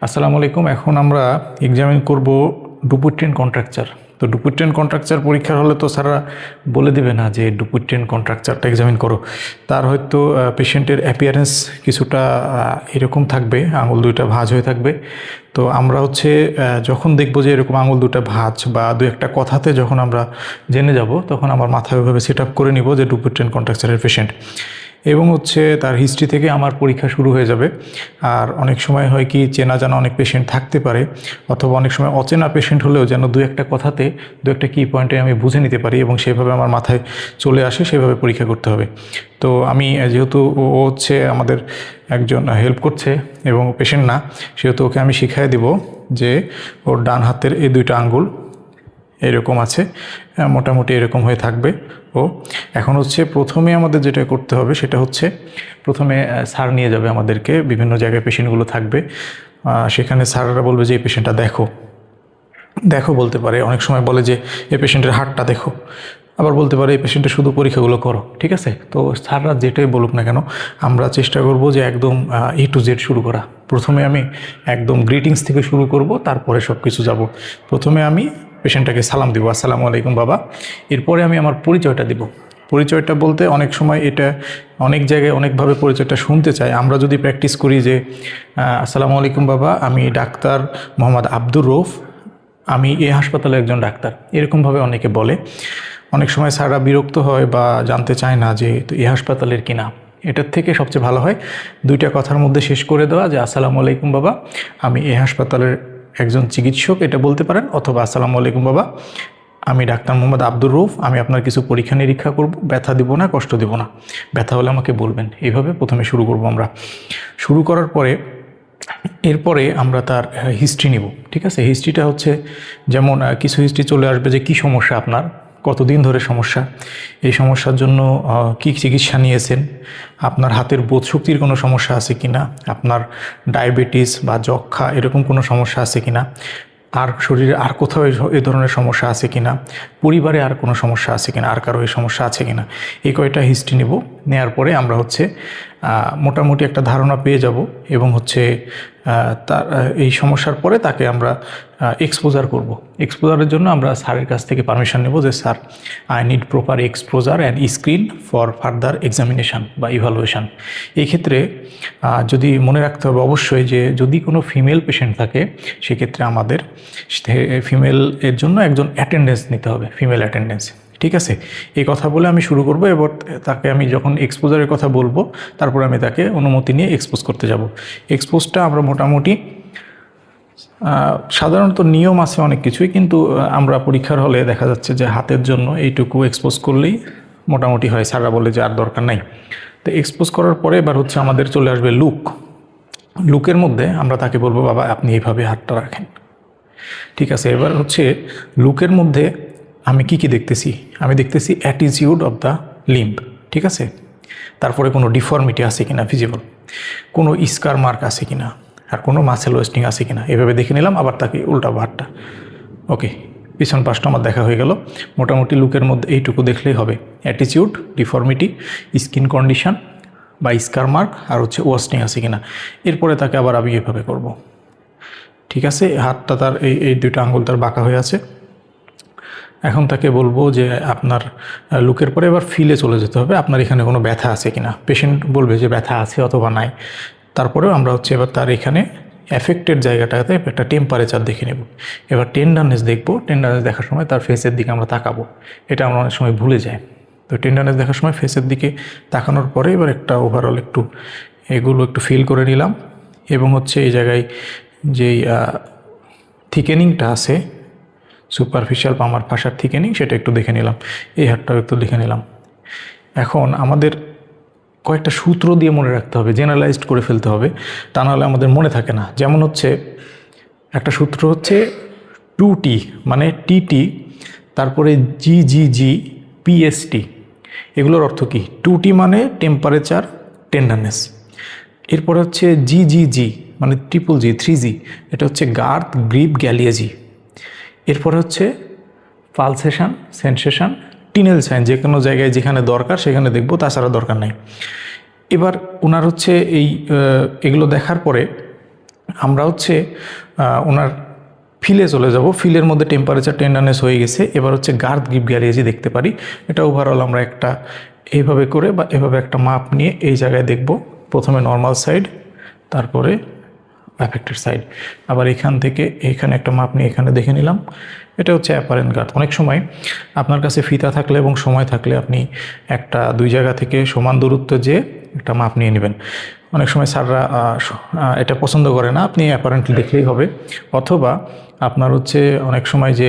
আসসালামু আলাইকুম। এখন আমরা এক্সামিন করব ডুপুইট্রিন কন্ট্রাকচার। তো ডুপুইট্রিন কন্ট্রাকচার পরীক্ষার হলে তো স্যাররা বলে দেবে না যে ডুপুইট্রিন কন্ট্রাকচারটা এক্সামিন করো। তার হয়তো পেশেন্টের অ্যাপিয়ারেন্স কিছুটা এরকম থাকবে, আঙুল দুইটা ভাঁজ হয়ে থাকবে। তো আমরা যখন দেখব যে এরকম আঙুল দুটো ভাঁজ বা দু একটা কথাতে যখন আমরা জেনে যাব, তখন আমার মাথায় ওইভাবে সেট আপ করে নিব যে ডুপুইট্রিন কন্ট্রাকচারের পেশেন্ট, এবং তার হিস্ট্রি থেকে আমার পরীক্ষা শুরু হয়ে যাবে। আর অনেক সময় হয় কি, চেনা জানা অনেক পেশেন্ট থাকতে পারে, অথবা অনেক সময় অচেনা পেশেন্ট হলেও যেন দু একটা কথাতে দু একটা কি পয়েন্টে আমি বুঝে নিতে পারি এবং সেভাবে আমার মাথায় চলে আসে, সেভাবে পরীক্ষা করতে হবে। তো আমি যেহেতু ও আমাদের একজন হেল্প করছে এবং পেশেন্ট না, সেহেতু ওকে আমি শিখিয়ে দিব যে ওর ডান হাতের এই দুইটা আঙ্গুল এরকম আছে, মোটামুটি এরকম হয়ে থাকবে। ও এখন প্রথমে আমাদের যেটা করতে হবে সেটা প্রথমে স্যার নিয়ে যাবে আমাদেরকে, বিভিন্ন জায়গায় পেশেন্টগুলো থাকবে, সেখানে স্যাররা বলবে যে এই পেশেন্টটা দেখো দেখো বলতে পারে, অনেক সময় বলে যে এই পেশেন্টের হার্টটা দেখো, আবার বলতে পারে এই পেশেন্টের শুধু পরীক্ষাগুলো করো। ঠিক আছে, তো স্যাররা যেটাই বলুক না কেন, আমরা চেষ্টা করব যে একদম A to Z শুরু করা। প্রথমে আমি একদম গ্রিটিংস থেকে শুরু করব, তারপরে সব কিছু যাব। প্রথমে আমি পেশেন্টটাকে সালাম দিব, আসসালামু আলাইকুম বাবা। এরপরে আমি আমার পরিচয়টা দিব। পরিচয়টা বলতে অনেক সময় এটা অনেক জায়গায় অনেকভাবে পরিচয়টা শুনতে চায়। আমরা যদি প্র্যাকটিস করি যে আসসালামু আলাইকুম বাবা, আমি ডাক্তার মোহাম্মদ আব্দুর রৌফ, আমি এই হাসপাতালে একজন ডাক্তার, এরকমভাবে অনেকে বলে। অনেক সময় স্যাররা বিরক্ত হয় বা জানতে চায় না যে এই হাসপাতালের কিনা। এটার থেকে সবচেয়ে ভালো হয় দুইটা কথার মধ্যে শেষ করে দেওয়া, যে আসসালামু আলাইকুম বাবা, আমি এই হাসপাতালের একজন চিকিৎসক, এটা বলতে পারেন। অথবা আসসালামু আলাইকুম বাবা, আমি ডাক্তার মোহাম্মদ আব্দুর রৌফ, আমি আপনার কিছু পরীক্ষা নিরীক্ষা করব, ব্যথা দিব না, কষ্ট দিব না, ব্যথা হলে আমাকে বলবেন। এইভাবে প্রথমে শুরু করব আমরা। শুরু করার পরে এরপরে আমরা তার হিস্ট্রি নিব। ঠিক আছে, হিস্ট্রিটা যেমন কিছু হিস্ট্রি চলে আসবে যে কী সমস্যা আপনার, কতদিন ধরে সমস্যা, এই সমস্যার জন্য কী চিকিৎসা নিয়েছেন, আপনার হাতের বোধশক্তির কোনো সমস্যা আছে কি না, আপনার ডায়াবেটিস বা যক্ষা এরকম কোনো সমস্যা আছে কি না, আর শরীরে আর কোথাও এই ধরনের সমস্যা আছে কি না, পরিবারে আর কোনো সমস্যা আছে কি না, আর কারো এই সমস্যা আছে কি না, এই কয়টা হিস্ট্রি নেব। নেওয়ার পরে আমরা মোটামুটি একটা ধারণা পেয়ে যাব, এবং তার এই সমস্যার পরে তাকে আমরা এক্সপোজার করব। এক্সপোজারের জন্য আমরা স্যারের কাছ থেকে পারমিশন নেব যে sir, I need proper exposure and screen for further examination বা ইভালুয়েশান। এই ক্ষেত্রে যদি মনে রাখতে হবে অবশ্যই যে যদি কোনো ফিমেল পেশেন্ট থাকে, সেক্ষেত্রে আমাদের ফিমেল এর জন্য একজন অ্যাটেন্ডেন্স নিতে হবে, ফিমেল অ্যাটেন্ডেন্স। ঠিক আছে, এই কথা বলে আমি শুরু করব। এবার তাকে আমি যখন এক্সপোজারের কথা বলবো, তারপর আমি তাকে অনুমতি নিয়ে এক্সপোজ করতে যাব। এক্সপোজটা আমরা মোটামুটি সাধারণত নিয়ম আছে অনেক কিছুই, কিন্তু আমরা পরীক্ষার হলে দেখা যাচ্ছে যে হাতের জন্য এইটুকু এক্সপোজ করলেই মোটামুটি হয়, স্যাররা বলে যে আর দরকার নাই। তো এক্সপোজ করার পরে এবার আমাদের চলে আসবে লুকের মধ্যে আমরা তাকে বলবো, বাবা আপনি এইভাবে হাতটা রাখেন। ঠিক আছে, এবার লুকের মধ্যে আমি কি দেখতেছি, আমি দেখতেছি অ্যাটিটিউড অফ দ্য লিম্ব। ঠিক আছে, তারপরে কোনো ডিফর্মিটি আছে কিনা ভিজিবল, কোনো স্কার মার্ক আছে কিনা, আর কোনো মাসেল ওয়েস্টিং আছে কিনা, এভাবে দেখে নিলাম। আবার তাকে উল্টা ভাটটা, ওকে, পিছন পাশটা আমার দেখা হয়ে গেল। মোটামুটি লুকের মধ্যে এইটুকু দেখলেই হবে, অ্যাটিটিউড, ডিফর্মিটি, স্কিন কন্ডিশন বা স্কার মার্ক, আর ওয়েস্টিং আছে কিনা। এরপরে তাকে আবার আমি এভাবে করব। ঠিক আছে, হাতটা তার এই দুইটা আঙ্গুল তার বাঁকা হয়ে আছে। এখন তাকে বলবো যে আপনার লুকের পরে এবার ফিলে চলে যেতে হবে, আপনার এখানে কোনো ব্যথা আছে কিনা। পেশেন্ট বলবে যে ব্যথা আছে অথবা নাই। তারপরেও আমরা এবার তার এখানে অ্যাফেক্টেড জায়গাটাতে একটা টেম্পারেচার দেখে নেব। এবার টেন্ডারনেস দেখব। টেন্ডারনেস দেখার সময় তার ফেসের দিকে আমরা তাকাবো, এটা আমরা অনেক সময় ভুলে যাই। তো টেন্ডারনেস দেখার সময় ফেসের দিকে তাকানোর পরে এবার একটা ওভারঅল এগুলো একটু ফিল করে নিলাম, এবং এই জায়গায় যেই থিকেনিংটা আছে, সুপারফিশিয়াল পামার ফাসার থিকেনিং, সেটা একটু দেখে নিলাম। এই হাতটাও একটু দেখে নিলাম। এখন আমাদের কয়েকটা সূত্র দিয়ে মনে রাখতে হবে, জেনারেলাইজড করে ফেলতে হবে, তা নাহলে আমাদের মনে থাকে না। যেমন একটা সূত্র 2T মানে TT, তারপরে GGG PST। এগুলোর অর্থ কি? 2T মানে টেম্পারেচার, টেন্ডারনেস। এরপরে GGG মানে ট্রিপল G, 3G, এটা গার্ড, গ্রিপ, গ্যালিয়েজি। এরপরে পালসেশন, সেন্সেশন, টিনেল সাইন, যে কোনো জায়গায় যেখানে দরকার সেখানে দেখব, তাছাড়া দরকার নাই। এবার ওনার এগুলো দেখার পরে আমরা হচ্ছে ওনার ফিলে চলে যাব। ফিলের মধ্যে টেম্পারেচার টেন্ডারনেস হয়ে গেছে। এবার হচ্ছে গার্ড গ্রিপ গ্যালিয়েজি দেখতে পারি। এটা ওভারঅল আমরা একটা এইভাবে করে বা এভাবে একটা মাপ নিয়ে এই জায়গায় দেখব। প্রথমে নর্মাল সাইড, তারপরে অ্যাফেক্টেড সাইড, আবার এখান থেকে এখানে একটা মাপ নিয়ে এখানে দেখে নিলাম। এটা হচ্ছে অ্যাপারেন্ট গার্ড। অনেক সময় আপনার কাছে ফিতা থাকলে এবং সময় থাকলে আপনি একটা দুই জায়গা থেকে সমান দূরত্ব যেয়ে একটা মাপ নিয়ে নেবেন। অনেক সময় স্যাররা এটা পছন্দ করে না, আপনি অ্যাপারেন্টলি দেখলেই হবে। অথবা আপনার হচ্ছে অনেক সময় যে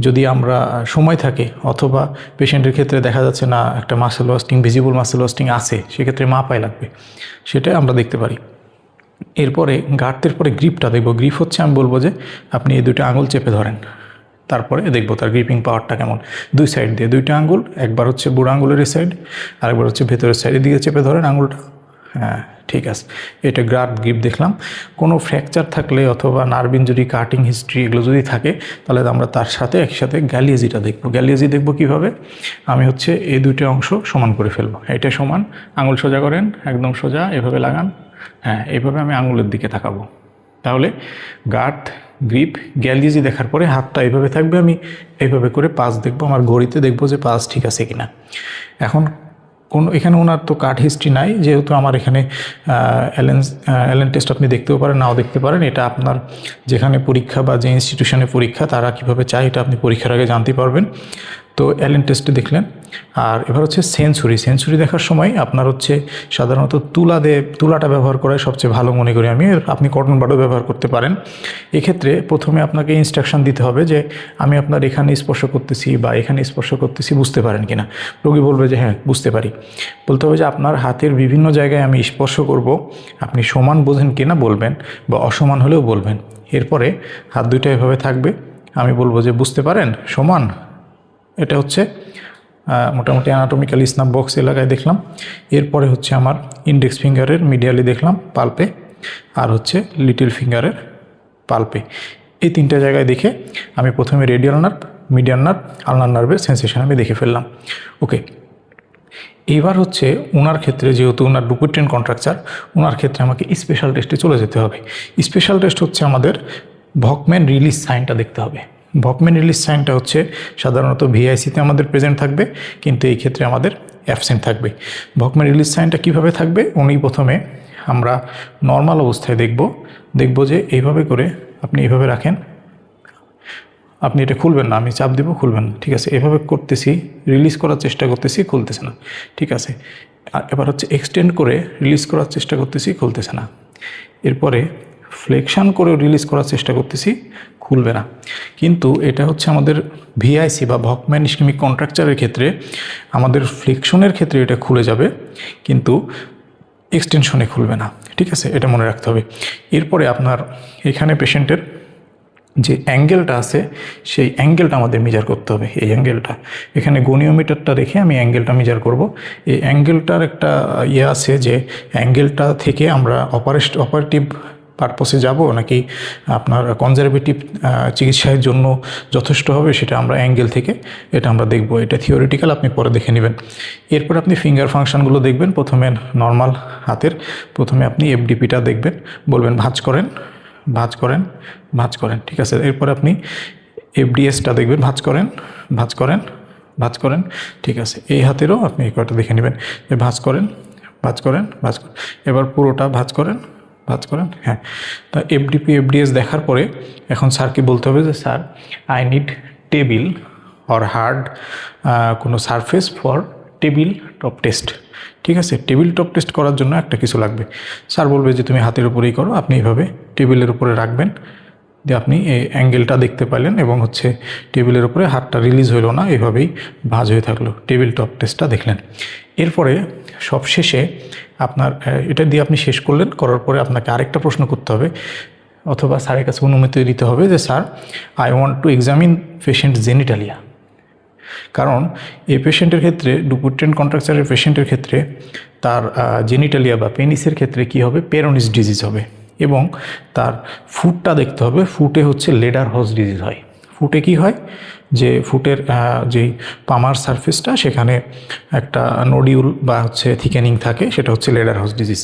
যদি আমরা সময় থাকে অথবা পেশেন্টের ক্ষেত্রে দেখা যাচ্ছে না একটা muscle wasting, visible muscle wasting আছে, সেক্ষেত্রে মাপাই লাগবে, সেটা আমরা দেখতে পারি। এরপরে গার্ডের পরে গ্রিপটা দেখব। গ্রিপ হচ্ছে আমি বলবো যে আপনি এই দুটো আঙুল চেপে ধরেন, তারপরে দেখবো তার গ্রিপিং পাওয়ারটা কেমন। দুই সাইড দিয়ে দুইটা আঙুল, একবার হচ্ছে বুড়ো আঙুলের এই সাইড, আরেকবার হচ্ছে ভেতরের সাইডের দিকে চেপে ধরেন আঙুলটা। হ্যাঁ, ঠিক আছে, এটা গার্ড গ্রিপ দেখলাম। কোনো ফ্র্যাকচার থাকলে অথবা নার্ভ ইনজুরি, কাটিং হিস্ট্রি এগুলো যদি থাকে, তাহলে আমরা তার সাথে একসাথে গ্যালিয়েজিটা দেখবো। গ্যালিয়েজি দেখবো কীভাবে, আমি হচ্ছে এই দুইটা অংশ সমান করে ফেলবো। এটা সমান, আঙুল সোজা করেন, একদম সোজা, এভাবে লাগান। হ্যাঁ, এইভাবে আমি আঙুলের দিকে তাকাবো। তাহলে গার্ড গ্রিপ গ্যালিয়েজি দেখার পরে হাতটা এইভাবে থাকবে, আমি এইভাবে করে পাস দেখবো, আমার ঘড়িতে দেখবো যে পাস ঠিক আছে কিনা। এখন এখানে ওনার তো কাট হিস্ট্রি নাই, যেহেতু আমার এখানে অ্যালেন টেস্ট আপনি দেখতেও পারেন, নাও দেখতে পারেন। এটা আপনার যেখানে পরীক্ষা বা যে ইনস্টিটিউশনে পরীক্ষা তারা কীভাবে চায় এটা আপনি পরীক্ষার আগে জানতে পারবেন। তো অ্যালেন টেস্টে দেখলেন। আর এবার হচ্ছে সেঞ্চুরি দেখার সময় আপনার হচ্ছে সাধারণত তুলাটা ব্যবহার করাই সবচেয়ে ভালো মনে করি আমি। আপনি কটন বাডও ব্যবহার করতে পারেন। এক্ষেত্রে প্রথমে আপনাকে ইনস্ট্রাকশন দিতে হবে যে আমি আপনার এখানে স্পর্শ করতেছি বা এখানে স্পর্শ করতেছি, বুঝতে পারেন কিনা। রোগী বলবে যে হ্যাঁ বুঝতে পারি। বলতে হবে যে আপনার হাতের বিভিন্ন জায়গায় আমি স্পর্শ করব, আপনি সমান বোঝেন কিনা বলবেন, বা অসমান হলেও বলবেন। এরপরে হাত দুইটা এভাবে থাকবে, আমি বলবো যে বুঝতে পারেন সমান। এটা হচ্ছে মোটামুটি অ্যানাটমিক্যাল স্নাপ বক্স এলাকায় দেখলাম। এরপরে হচ্ছে আমার ইন্ডেক্স ফিঙ্গারের মিডিয়ালি দেখলাম পালপে, আর হচ্ছে লিটল ফিঙ্গারের পালপে। এই তিনটা জায়গায় দেখে আমি প্রথমে রেডিয়াল নার্ভ, মিডিয়াল নার্ভ, আলনার নার্ভের সেন্সেশন আমি দেখে ফেললাম। ওকে, এইবার হচ্ছে ওনার ক্ষেত্রে যেহেতু ওনার ডুপুইট্রেন কন্ট্রাকচার, ওনার ক্ষেত্রে আমাকে স্পেশাল টেস্টে চলে যেতে হবে। স্পেশাল টেস্ট হচ্ছে আমাদের ভকম্যান রিলিজ সাইনটা দেখতে হবে। ভকম্যান রিলিজ সাইনটা হচ্ছে সাধারণত ভিআইসিতে আমাদের প্রেজেন্ট থাকবে, কিন্তু এই ক্ষেত্রে আমাদের অ্যাবসেন্ট থাকবে। ভকম্যান রিলিজ সাইনটা কীভাবে থাকবে, উনি প্রথমে আমরা নর্মাল অবস্থায় দেখব যে এইভাবে করে আপনি এইভাবে রাখেন, আপনি এটা খুলবেন না, আমি চাপ দেবো, খুলবেন না, ঠিক আছে। এভাবে করতেছি, রিলিজ করার চেষ্টা করতেছি, খুলতেছে না, ঠিক আছে। আর এবার হচ্ছে এক্সটেন্ড করে রিলিজ করার চেষ্টা করতেছি, খুলতেছে না। এরপরে ফ্লেকশন করেও রিলিজ করার চেষ্টা করতেছি, খুলবে না। কিন্তু এটা হচ্ছে আমাদের ভিআইসি বা ভকম্যান ইসকেমিক কন্ট্রাকচারের ক্ষেত্রে আমাদের ফ্লেকশনের ক্ষেত্রে এটা খুলে যাবে, কিন্তু এক্সটেনশনে খুলবে না, ঠিক আছে, এটা মনে রাখতে হবে। এরপরে আপনার এখানে পেশেন্টের যে অ্যাঙ্গেলটা আছে সেই অ্যাঙ্গেলটা আমাদের মেজার করতে হবে। এই অ্যাঙ্গেলটা এখানে গনিওমিটারটা রেখে আমি অ্যাঙ্গেলটা মেজার করব। এই অ্যাঙ্গেলটার একটা আছে যে অ্যাঙ্গেলটা থেকে আমরা অপারেটিভ পারপসে যাব নাকি আপনার কনজারভেটিভ চিকিৎসার জন্য যথেষ্ট হবে, সেটা আমরা অ্যাঙ্গেল থেকে এটা আমরা দেখব। এটা থিওরিটিক্যাল, আপনি পরে দেখে নেবেন। এরপর আপনি ফিঙ্গার ফাংশনগুলো দেখবেন। প্রথমে নর্মাল হাতের প্রথমে আপনি এফডিপিটা দেখবেন, বলবেন ভাঁজ করেন, ঠিক আছে। এরপর আপনি এফডিএসটা দেখবেন, ভাঁজ করেন, ঠিক আছে। এই হাতেরও আপনি এই কয়টা দেখে নেবেন, ভাঁজ করেন। এবার পুরোটা ভাঁজ করেন। হ্যাঁ, তা এফডিপি এফডিএস দেখার পরে এখন স্যারকে বলতে হবে যে sir I need table or hard কোনো surface for table top test, ঠিক আছে। টেবিল টপ টেস্ট করার জন্য একটা কিছু লাগবে। স্যার বলবে যে তুমি হাতের উপরেই করো, আপনি এইভাবে টেবিলের উপরে রাখবেন, যে আপনি এই অ্যাঙ্গেলটা দেখতে পাইলেন এবং হচ্ছে টেবিলের উপরে হাতটা রিলিজ হইল না, এভাবেই ভাঁজ হয়ে থাকলো, টেবিল টপ টেস্টটা দেখলেন। এরপরে সবশেষে আপনার এটা দিয়ে আপনি শেষ করলেন, করার পরে আপনাকে আরেকটা প্রশ্ন করতে হবে অথবা স্যারের কাছে অনুমতি দিতে হবে যে sir I want to examine patient genitalia. কারণ এই পেশেন্টের ক্ষেত্রে ডুপুইট্রেন কন্ট্রাকচারের পেশেন্টের ক্ষেত্রে তার জেনিটালিয়া বা পেনিসের ক্ষেত্রে কি হবে, পেরোনিস ডিজিজ হবে এবং তার ফুটটা দেখতে হবে। ফুটে হচ্ছে লেডার হজ ডিজিজ হয়। ফুটে কি হয়, যে ফুটের যেই পামার সারফেসটা সেখানে একটা নোডিউল বা হচ্ছে থিকেনিং থাকে, সেটা হচ্ছে লেডার হজ ডিজিজ।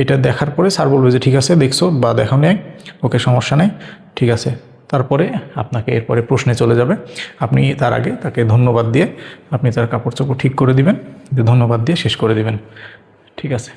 এটা দেখার পরে স্যার বলবে যে ঠিক আছে দেখছো বা দেখো নেই, ওকে সমস্যা নেই, ঠিক আছে। তারপরে আপনাকে এরপরে প্রশ্নে চলে যাবে। আপনি তার আগে তাকে ধন্যবাদ দিয়ে আপনি তার কাপড় চোপড় ঠিক করে দিবেন, ধন্যবাদ দিয়ে শেষ করে দিবেন, ঠিক আছে।